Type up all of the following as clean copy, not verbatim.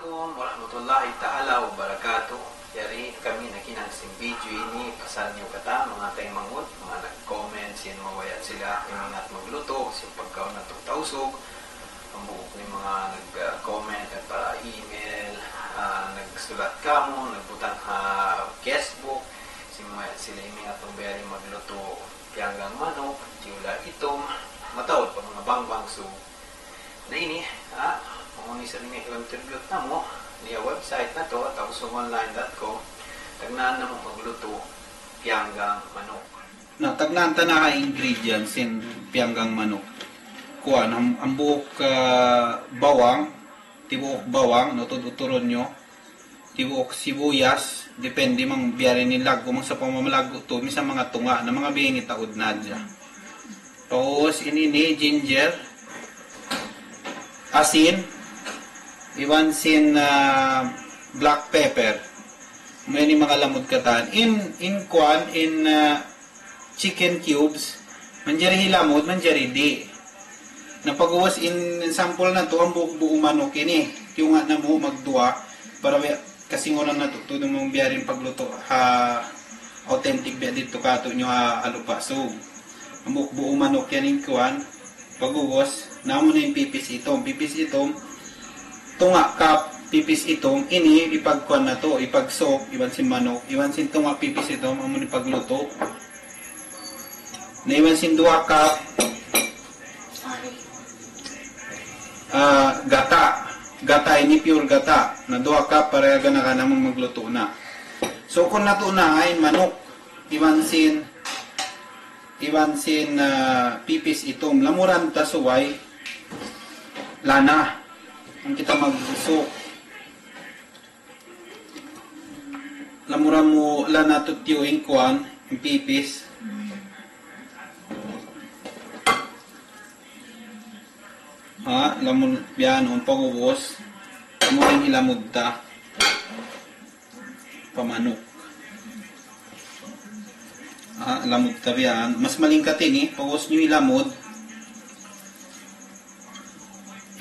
Assalamualaikum warahmatullahi ta'ala wabarakatuh. Yari kami nakinansing video ini pasal nyo kata mga tayo mangut, mga nag-comment, sin mawayat sila imingat magluto, sin pagkaw na tausog, ang buhok ni mga nag-comment at para email, nagsulat ka mo, nagbutang guestbook, sin mawayat sila imingat ng bayari magluto, pianggang manok, tiula itom, matawad pa mga bangbang so na ini, kung isa rin nga i-contribute na mo niya website na to, tausongonline.com, tagnaan na mo magluto pianggang manok. Tagnaan ta na ingredients in pianggang manok. Kuan ang buhok bawang, tibuok bawang, utod-uturon nyo, tibuok sibuyas, depende mang biyari ni lago, mang sa pamamalago to, minsan mga tunga na mga biyang itaod na dya. Tapos inini, ginger, asin, iwan sin black pepper, may ni mga lamod katan in chicken cubes, manjari hilamod, manjari di. Napagawas in sample na to ang buong manok ini, yung nga na mo magduwa para kasi nga na tutudong mong biyarin pagluto authentic biya dito kato nyo alupa. So ang buong manok yan in kuan pagawas namo na yung pipis itom tunga kap pipis itom ini ipagkuan na to, ipagsok iwan sin manok, iwan sin tunga pipis itom amo ni pagluto na iwan sin 2 kap gata ini pure gata na 2 kap para gana ka namang magluto na. So kung nato na ay manok iwan sin pipis itom lamuran ta suway lana ang kita magsusok lamuran mo lana tutyo yung kuan yung pipis lamun yan ang pagubos lamuran hilamod ta pamanok lamod ta yan mas malingkatin pagubos nyo hilamod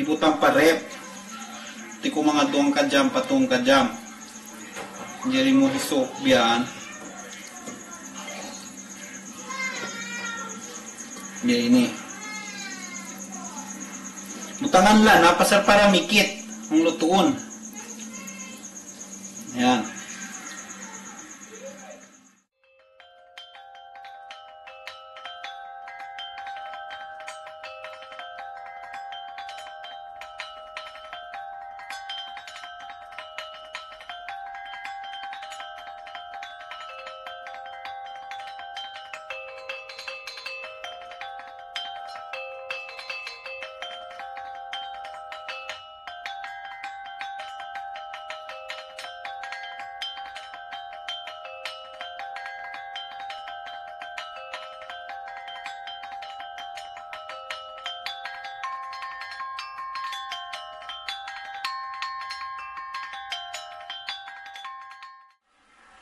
ibutang parep ti ko mga 2 kajam patong kajam njeri mo hisok biyan biya ini butangan la pasal para mikit ang lutuon yan.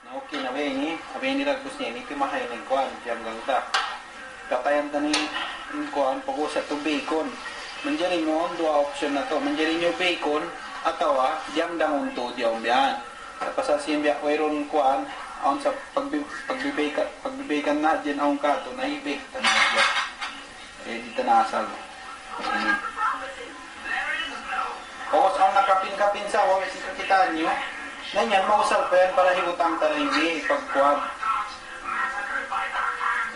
Okay na ba ini? Abay nilagpos niya, ini pimahay ng kuan, diyang gangta. Katayan ta ni kuan, pag-usa to bacon. Manjari mo, 2 option na to. Manjari nyo bacon, atawa, diyang dangon to, diyang biyan. Tapos sa siya, wayron kuan, aon sa pagbibakan na, dyan aon ka to, naibake ta na dyan. Eh, dito nasal. Tapos ang nakapin-kapin sa, wawis ikakitaan nyo, ganyan, mausap pa yan para higutang talaybi, pagkuwag.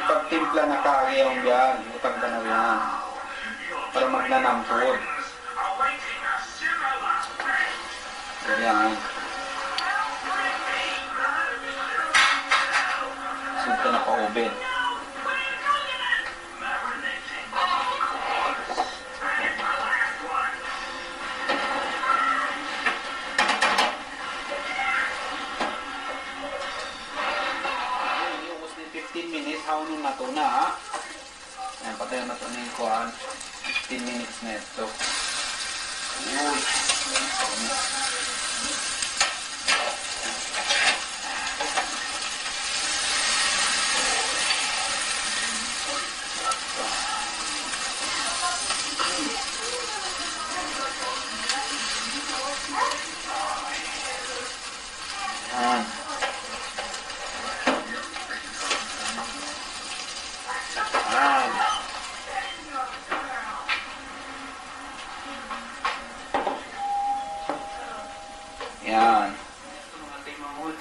Ipagtimpla na kagayang yan, higutang tanaw yan. Para magnanampod. Ganyan. Sunta na pa-oven. Hawin na ito na ayan, patayan na ito na yung kuhan 15 minutes na ito. Uy, Yan. Ito mga timamod,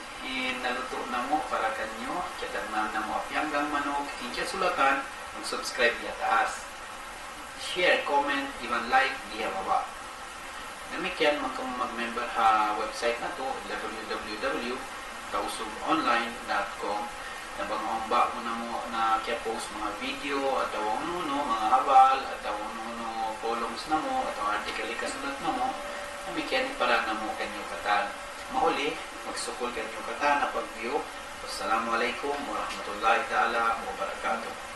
naluto na mo para kanyo, kitagnan na mo apyanggang manok, kinsa sulatan, mag-subscribe diya taas. Share, comment, even like diya baba. Namikyan man kung mag-member ha website na to, www.kausugonline.com. Nabangamba mo na mo na kaya post mga video, at nuno, mga habal, at nuno columns na mo, at article ikasulat na mo, namikyan para na mo kanyo katan. Mauli, magsukol kanyo katan na pag-view. Wassalamualaikum warahmatullahi ta'ala wabarakatuh.